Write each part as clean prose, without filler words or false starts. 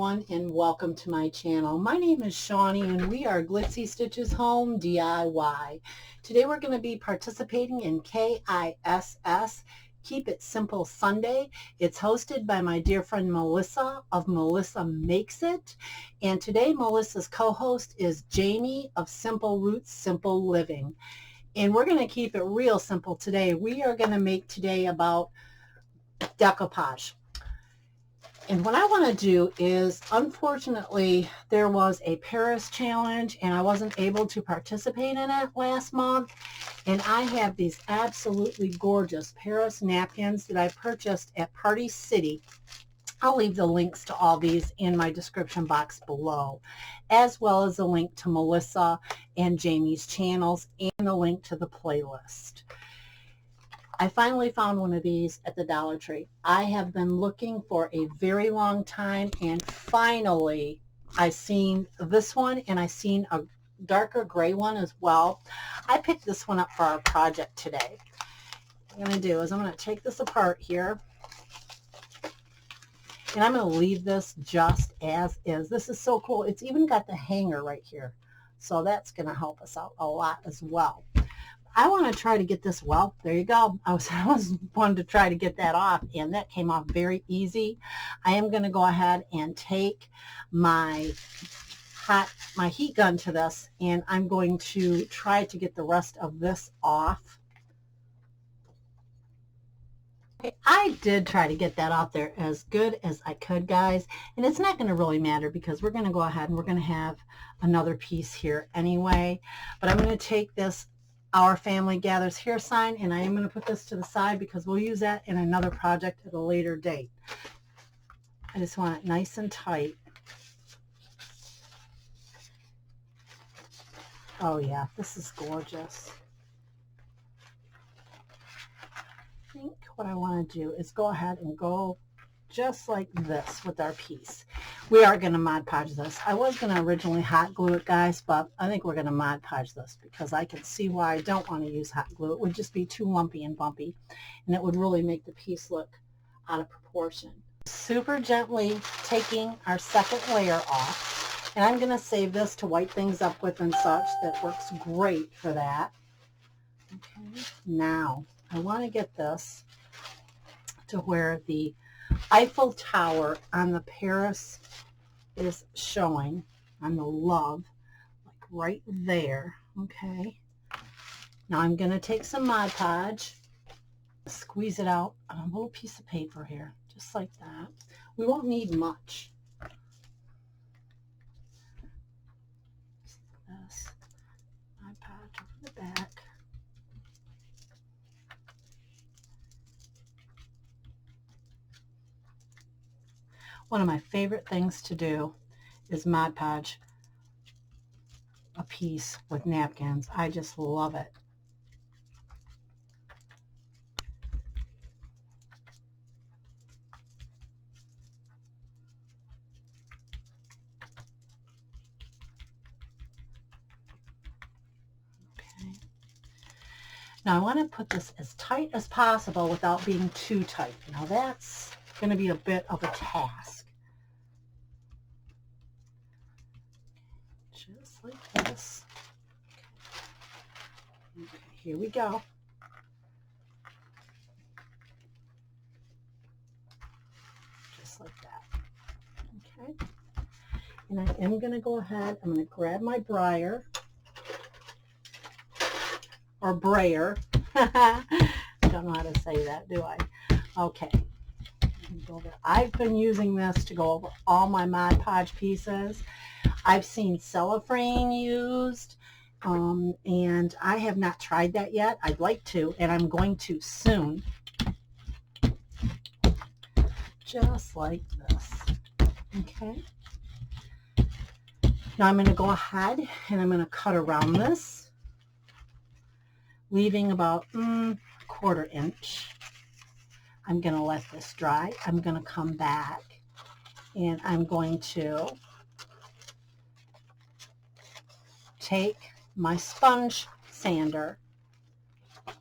everyone, and welcome to my channel. My name is Shawnee and we are Glitzy Stitches Home DIY. Today we're going to be participating in K.I.S.S. Keep It Simple Sunday. It's hosted by my dear friend Melissa of Melissa Makes It. And today Melissa's co-host is Jamie of Simple Roots Simple Living. And we're going to keep it real simple today. We are going to make today about decoupage. And what I want to do is, unfortunately, there was a Paris challenge and I wasn't able to participate in it last month. And I have these absolutely gorgeous Paris napkins that I purchased at Party City. I'll leave the links to all these in my description box below, as well as a link to Melissa and Jamie's channels and a link to the playlist. I finally found one of these at the Dollar Tree. I have been looking for a very long time, and finally I seen this one, and I seen a darker gray one as well. I picked this one up for our project today. What I'm going to do is I'm going to take this apart here, and I'm going to leave this just as is. This is so cool. It's even got the hanger right here, so that's going to help us out a lot as well. I want to try to get this, well, there you go. I was wanting to try to get that off, and that came off very easy. I am going to go ahead and take my heat gun to this, and I'm going to try to get the rest of this off. Okay, I did try to get that off there as good as I could, guys, and it's not going to really matter because we're going to go ahead and we're going to have another piece here anyway. But I'm going to take this Our Family Gathers Here sign, and I am going to put this to the side because we'll use that in another project at a later date. I just want it nice and tight. Oh yeah, this is gorgeous. I think what I want to do is go ahead and go just like this with our piece. We are going to Mod Podge this. I was going to originally hot glue it, guys, but I think we're going to Mod Podge this because I can see why I don't want to use hot glue. It would just be too lumpy and bumpy, and it would really make the piece look out of proportion. Super gently taking our second layer off, and I'm going to save this to wipe things up with and such. That works great for that. Okay, now I want to get this to where the Eiffel Tower on the Paris is showing, on the love, like right there. Okay, now I'm going to take some Mod Podge, squeeze it out on a little piece of paper here, just like that. We won't need much. Just like this. Mod Podge over the back. One of my favorite things to do is Mod Podge a piece with napkins. I just love it. Okay. Now I want to put this as tight as possible without being too tight. Now that's going to be a bit of a task. Just like this. Okay, here we go. Just like that. Okay. And I am going to go ahead, I'm going to grab my brayer, or brayer. I don't know how to say that, do I? Okay. I've been using this to go over all my Mod Podge pieces. I've seen cellophane used, and I have not tried that yet. I'd like to, and I'm going to soon. Just like this. Okay. Now I'm going to go ahead and I'm going to cut around this, leaving about a quarter inch. I'm going to let this dry. I'm going to come back and I'm going to take my sponge sander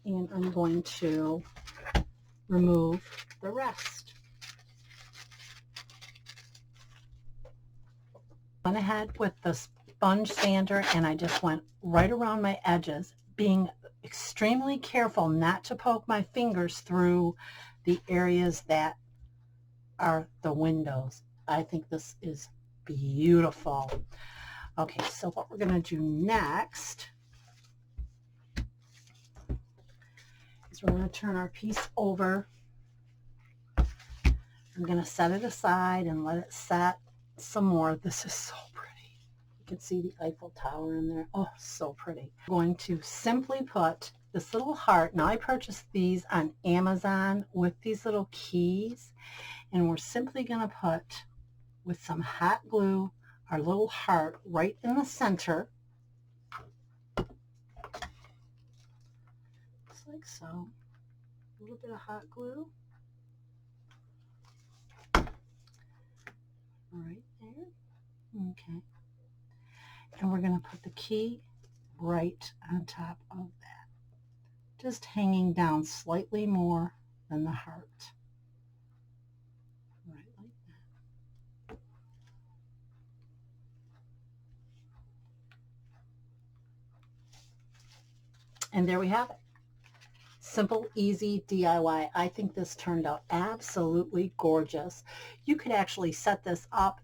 and I'm going to remove the rest. Went ahead with the sponge sander and I just went right around my edges, being extremely careful not to poke my fingers through the areas that are the windows. I think this is beautiful. Okay, so what we're going to do next is we're going to turn our piece over. I'm going to set it aside and let it set some more. This is so pretty. You can see the Eiffel Tower in there. Oh, so pretty. I'm going to simply put this little heart. Now I purchased these on Amazon with these little keys, and we're simply going to put, with some hot glue, our little heart right in the center. Just like so. A little bit of hot glue. Right there. Okay. And we're going to put the key right on top of that. Just hanging down slightly more than the heart. Right like that. And there we have it. Simple, easy DIY. I think this turned out absolutely gorgeous. You could actually set this up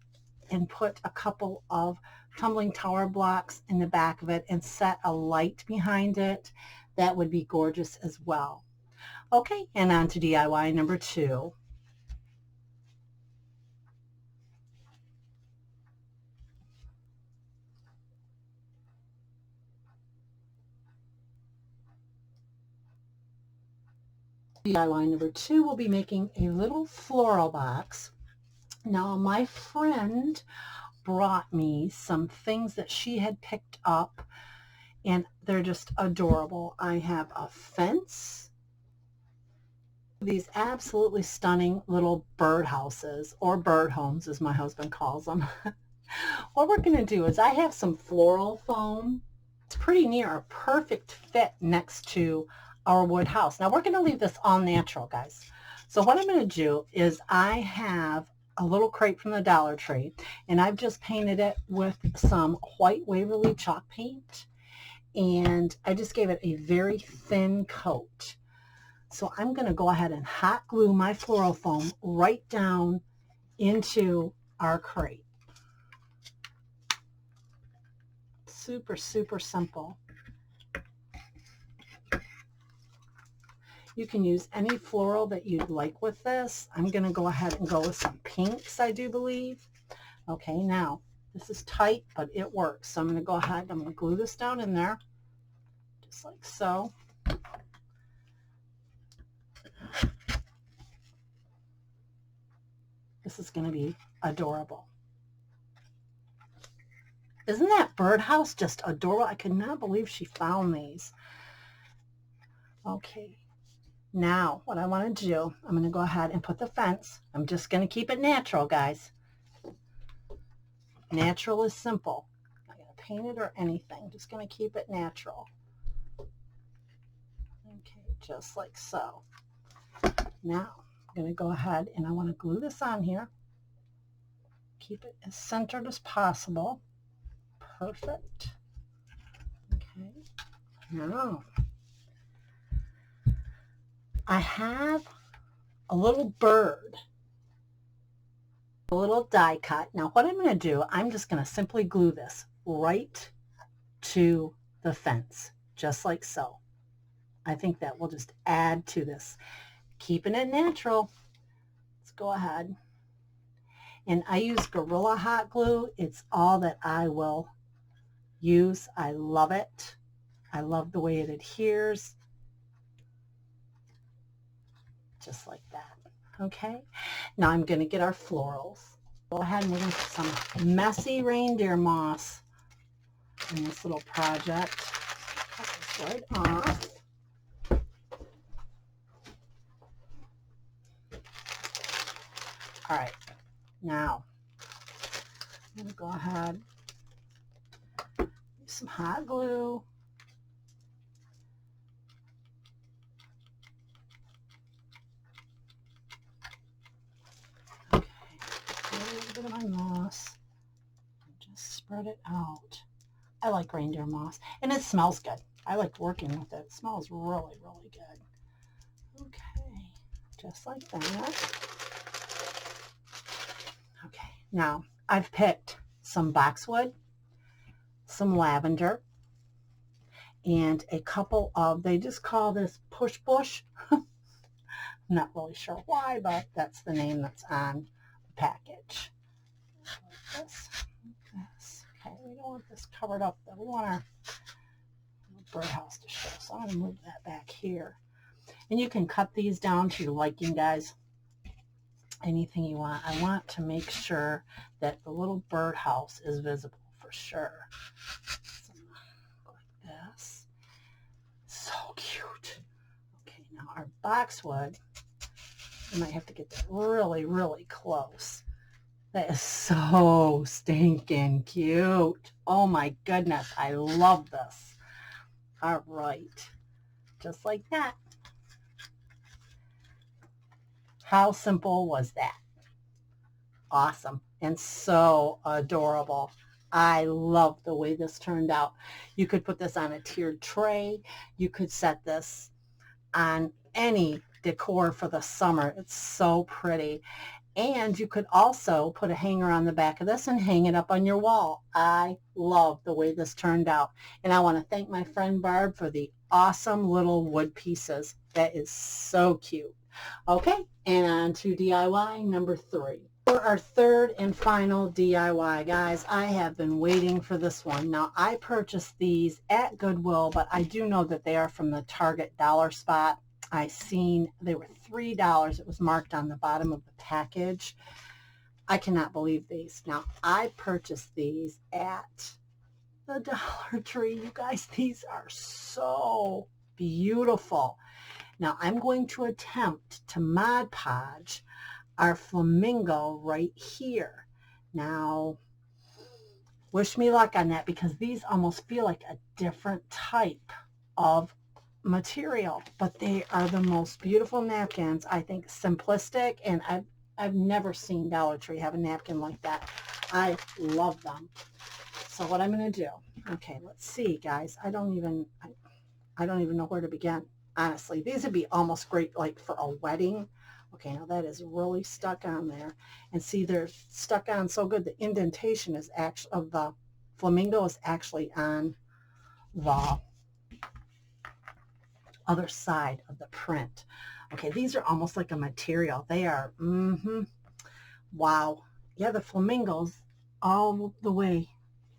and put a couple of tumbling tower blocks in the back of it and set a light behind it. That would be gorgeous as well. Okay, and on to DIY number 2. DIY number 2 will be making a little floral box. Now my friend brought me some things that she had picked up, and they're just adorable. I have a fence, these absolutely stunning little bird houses, or bird homes as my husband calls them. What we're going to do is I have some floral foam. It's pretty near a perfect fit next to our wood house. Now we're going to leave this all natural, guys. So what I'm going to do is I have a little crate from the Dollar Tree, and I've just painted it with some white Waverly chalk paint, and I just gave it a very thin coat. So I'm going to go ahead and hot glue my floral foam right down into our crate. Super, super simple. You can use any floral that you'd like with this. I'm going to go ahead and go with some pinks, I do believe. Okay, now this is tight, but it works. So I'm going to go ahead, I'm going to glue this down in there, just like so. This is going to be adorable. Isn't that birdhouse just adorable? I could not believe she found these. Okay, now what I want to do, I'm going to go ahead and put the fence. I'm just going to keep it natural, guys. Natural is simple. I'm not going to paint it or anything. Just going to keep it natural. Okay, just like so. Now I'm going to go ahead and I want to glue this on here. Keep it as centered as possible. Perfect. Okay. Now I have a little bird, a little die cut. Now what I'm going to do, I'm just going to simply glue this right to the fence, just like so. I think that will just add to this. Keeping it natural. Let's go ahead. And I use Gorilla Hot Glue. It's all that I will use. I love it. I love the way it adheres. Just like that. Okay. Now I'm going to get our florals. Go ahead and we're going to put some messy reindeer moss in this little project. Cut this right off. All right. Now I'm going to go ahead, use some hot glue. Okay, a little bit of my moss. spread it out. I like reindeer moss, and it smells good. I like working with it. It smells really, really good. Okay, just like that. Okay, now I've picked some boxwood, some lavender, and a couple of, they just call this push bush. I'm not really sure why, but that's the name that's on the package. Like this. Okay, we don't want this covered up though. We want our birdhouse to show, so I'm going to move that back here. And you can cut these down to your liking, guys. Anything you want. I want to make sure that the little birdhouse is visible for sure. So, like this. So cute. Okay, now our boxwood, I might have to get that really, really close. That is so stinking cute. Oh my goodness, I love this. All right, just like that. How simple was that? Awesome and so adorable. I love the way this turned out. You could put this on a tiered tray. You could set this on any decor for the summer. It's so pretty. And you could also put a hanger on the back of this and hang it up on your wall. I love the way this turned out. And I want to thank my friend Barb for the awesome little wood pieces. That is so cute. Okay, and on to DIY number 3. For our third and final DIY, guys, I have been waiting for this one. Now, I purchased these at Goodwill, but I do know that they are from the Target dollar spot. I seen they were $3. It was marked on the bottom of the package. I cannot believe these. Now, I purchased these at the Dollar Tree. You guys, these are so beautiful. Now, I'm going to attempt to Mod Podge our flamingo right here. Now, wish me luck on that, because these almost feel like a different type of material, but they are the most beautiful napkins. I think simplistic, and I've never seen Dollar Tree have a napkin like that. I love them. So what I'm going to do, okay, let's see, guys. I don't even know where to begin. Honestly, these would be almost great like for a wedding. Okay, now that is really stuck on there. And see, they're stuck on so good. The indentation is actually of the flamingo is actually on the other side of the print. Okay, these are almost like a material. They are, wow. Yeah, the flamingos all the way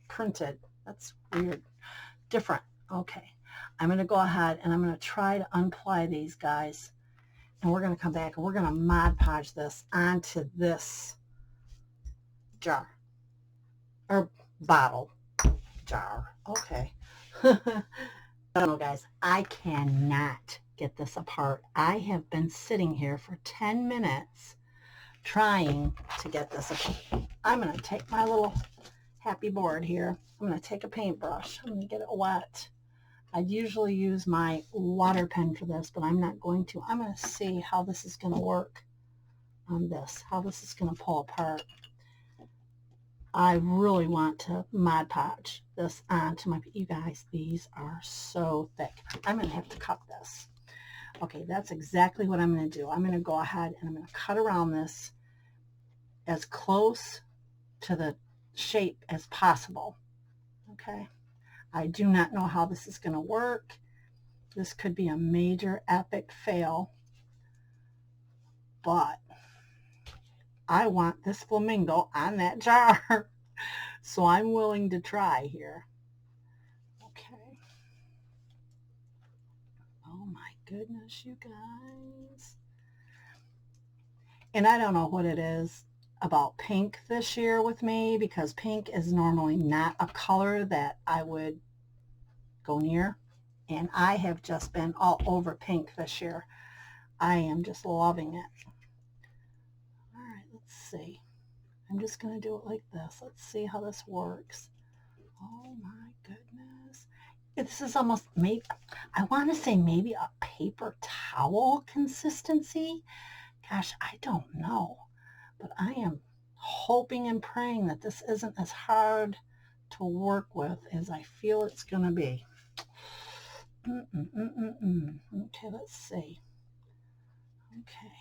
printed. That's weird. Different. Okay, I'm going to go ahead and I'm going to try to unply these guys. And we're going to come back and we're going to Mod Podge this onto this jar. Or bottle. Jar. Okay. I don't know, guys. I cannot get this apart. I have been sitting here for 10 minutes trying to get this apart. I'm going to take my little happy board here. I'm going to take a paintbrush. I'm going to get it wet. I'd usually use my water pen for this, but I'm not going to. I'm going to see how this is going to work on this, how this is going to pull apart. I really want to Mod Podge this onto my, you guys, these are so thick. I'm going to have to cut this. Okay, that's exactly what I'm going to do. I'm going to go ahead and I'm going to cut around this as close to the shape as possible. Okay. I do not know how this is going to work. This could be a major epic fail, but I want this flamingo on that jar, so I'm willing to try here. Okay. Oh my goodness, you guys. And I don't know what it is about pink this year with me, because pink is normally not a color that I would go near. And I have just been all over pink this year. I am just loving it. All right, let's see. I'm just going to do it like this. Let's see how this works. Oh my goodness. This is almost, maybe, I want to say maybe a paper towel consistency. Gosh, I don't know. But I am hoping and praying that this isn't as hard to work with as I feel it's going to be. Okay, let's see. Okay.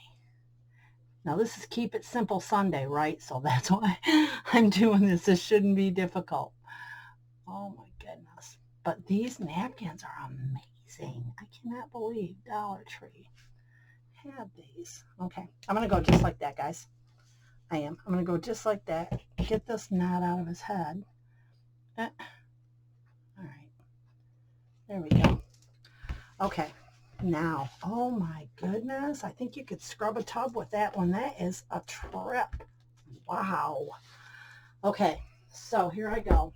Now this is Keep It Simple Sunday, right? So that's why I'm doing this. This shouldn't be difficult. Oh my goodness. But these napkins are amazing. I cannot believe Dollar Tree had these. Okay, I'm going to go just like that, guys. I am. I'm going to go just like that. Get this knot out of his head. All right. There we go. Okay. Now, oh my goodness. I think you could scrub a tub with that one. That is a trip. Wow. Okay. So here I go.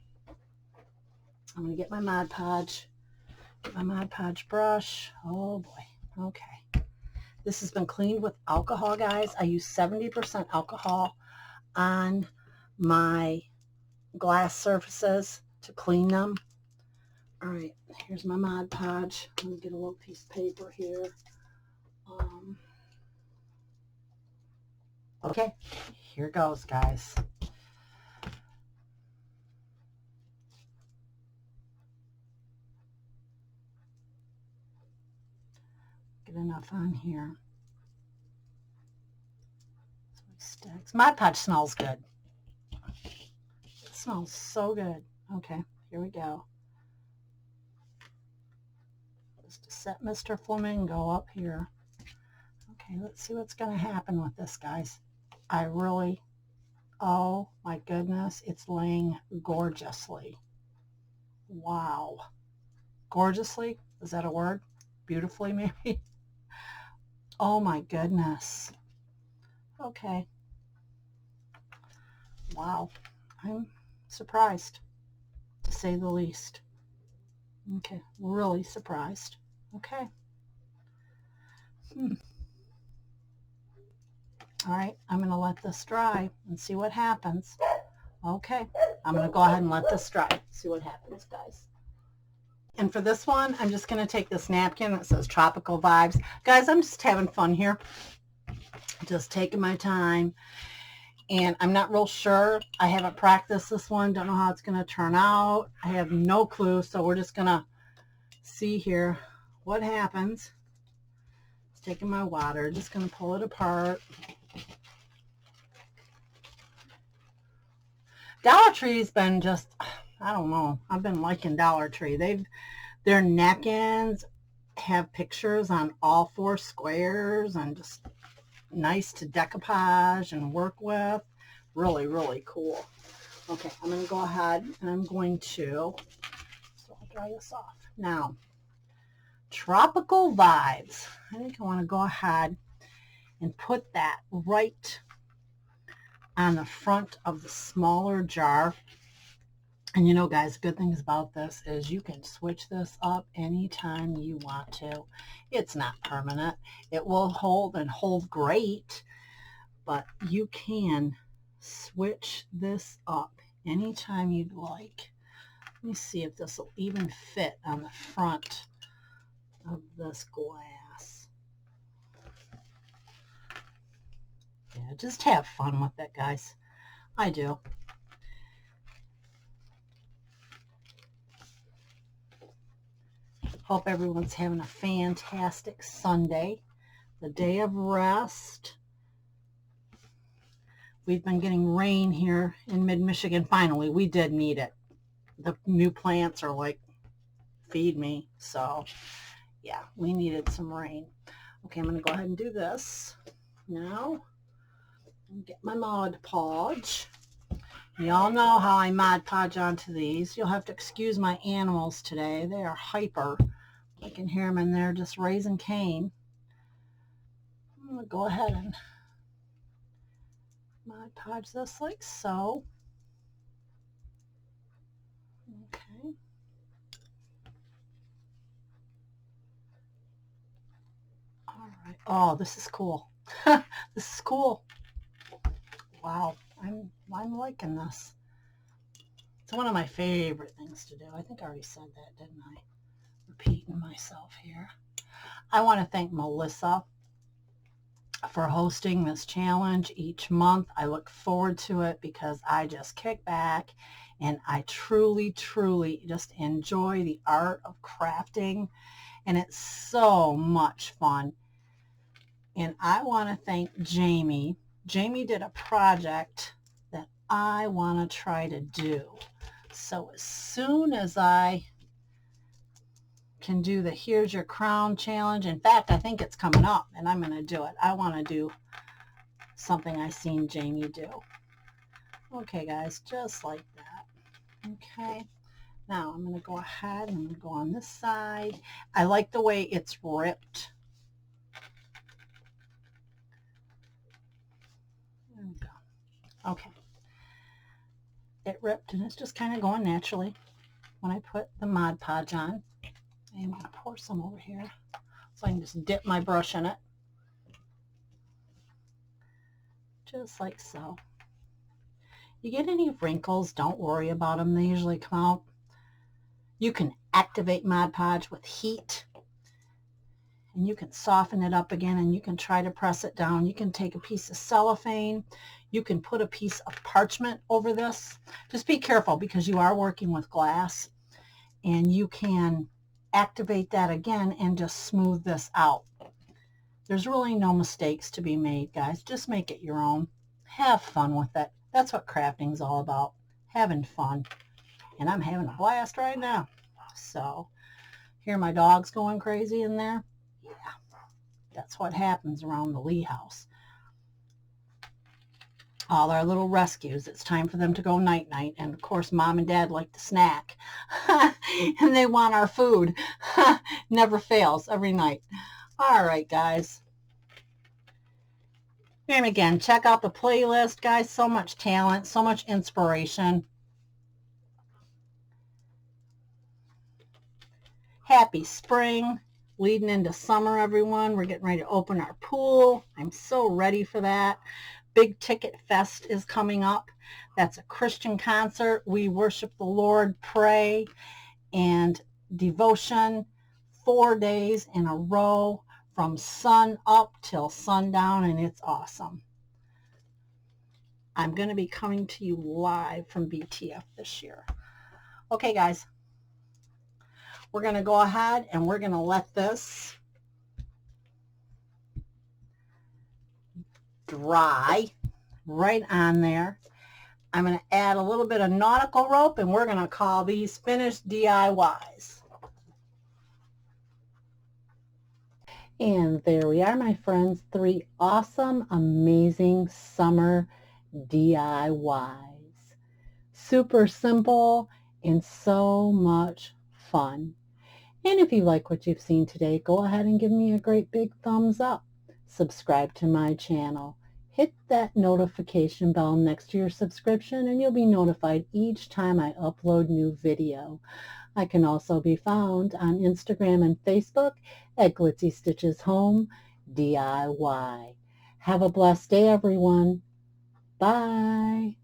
I'm going to get my Mod Podge. Get my Mod Podge brush. Oh boy. Okay. This has been cleaned with alcohol, guys. I use 70% alcohol on my glass surfaces to clean them. All right, here's my Mod Podge. Let me get a little piece of paper here. Okay, here goes, guys. Get enough on here. So it sticks. Mod Podge smells good. It smells so good. Okay, here we go. Just to set Mr. Flamingo up here. Okay, let's see what's going to happen with this, guys. I really, oh my goodness, it's laying gorgeously. Wow. Gorgeously? Is that a word? Beautifully, maybe? Oh my goodness. Okay. Wow. I'm surprised, to say the least. Okay. Really surprised. Okay. All right. I'm going to let this dry and see what happens. Okay. I'm going to go ahead and let this dry. See what happens, guys. And for this one, I'm just going to take this napkin that says Tropical Vibes. Guys, I'm just having fun here. Just taking my time. And I'm not real sure. I haven't practiced this one. Don't know how it's going to turn out. I have no clue. So we're just going to see here what happens. Taking my water. Just going to pull it apart. Dollar Tree's been just, I don't know. I've been liking Dollar Tree. Their napkins have pictures on all 4 squares and just nice to decoupage and work with. Really, really cool. Okay, I'm going to go ahead and I'm going to, so I'll dry this off. Now, Tropical Vibes. I think I want to go ahead and put that right on the front of the smaller jar. And you know, guys, good things about this is you can switch this up anytime you want to. It's not permanent. It will hold and hold great, but you can switch this up anytime you'd like. Let me see if this will even fit on the front of this glass. Yeah, just have fun with it, guys. I do. Hope everyone's having a fantastic Sunday, the day of rest. We've been getting rain here in mid-Michigan. Finally, we did need it. The new plants are like, feed me. So, yeah, we needed some rain. Okay, I'm going to go ahead and do this now. Get my Mod Podge. Y'all know how I Mod Podge onto these. You'll have to excuse my animals today. They are hyper. I can hear them in there just raising Cain. I'm going to go ahead and Mod Podge this like so. Okay. All right. Oh, this is cool. This is cool. Wow. I'm liking this. It's one of my favorite things to do. I think I already said that, didn't I? Repeating myself here. I want to thank Melissa for hosting this challenge each month. I look forward to it because I just kick back and I truly, truly just enjoy the art of crafting, and it's so much fun. And I want to thank Jamie. Jamie did a project that I want to try to do. So as soon as I can do the Here's Your Crown challenge, in fact, I think it's coming up, and I'm going to do it. I want to do something I seen Jamie do. Okay, guys, just like that. Okay, now I'm going to go ahead and I'm going to go on this side. I like the way it's ripped. There we go. Okay. It ripped, and it's just kind of going naturally when I put the Mod Podge on. I'm going to pour some over here so I can just dip my brush in it. Just like so. You get any wrinkles, don't worry about them. They usually come out. You can activate Mod Podge with heat, and you can soften it up again, and you can try to press it down. You can take a piece of cellophane. You can put a piece of parchment over this. Just be careful because you are working with glass, and you can activate that again and just smooth this out. There's really no mistakes to be made, guys. Just make it your own. Have fun with it. That's what crafting is all about, having fun. And I'm having a blast right now. So, hear my dogs going crazy in there? Yeah, that's what happens around the Lee house. All our little rescues, it's time for them to go night-night. And of course, Mom and Dad like to snack. And they want our food. Never fails, every night. All right, guys. And again, check out the playlist, guys. So much talent, so much inspiration. Happy spring, leading into summer, everyone. We're getting ready to open our pool. I'm so ready for that. Big Ticket Fest is coming up. That's a Christian concert. We worship the Lord, pray, and devotion 4 days in a row from sun up till sundown, and it's awesome. I'm going to be coming to you live from BTF this year. Okay, guys. We're going to go ahead and we're going to let this dry right on there. I'm going to add a little bit of nautical rope, and we're going to call these finished DIYs. And there we are, my friends. 3 awesome, amazing summer DIYs. Super simple and so much fun. And if you like what you've seen today, go ahead and give me a great big thumbs up. Subscribe to my channel. Hit that notification bell next to your subscription, and you'll be notified each time I upload new video. I can also be found on Instagram and Facebook at Glitzy Stitches Home DIY. Have a blessed day, everyone. Bye.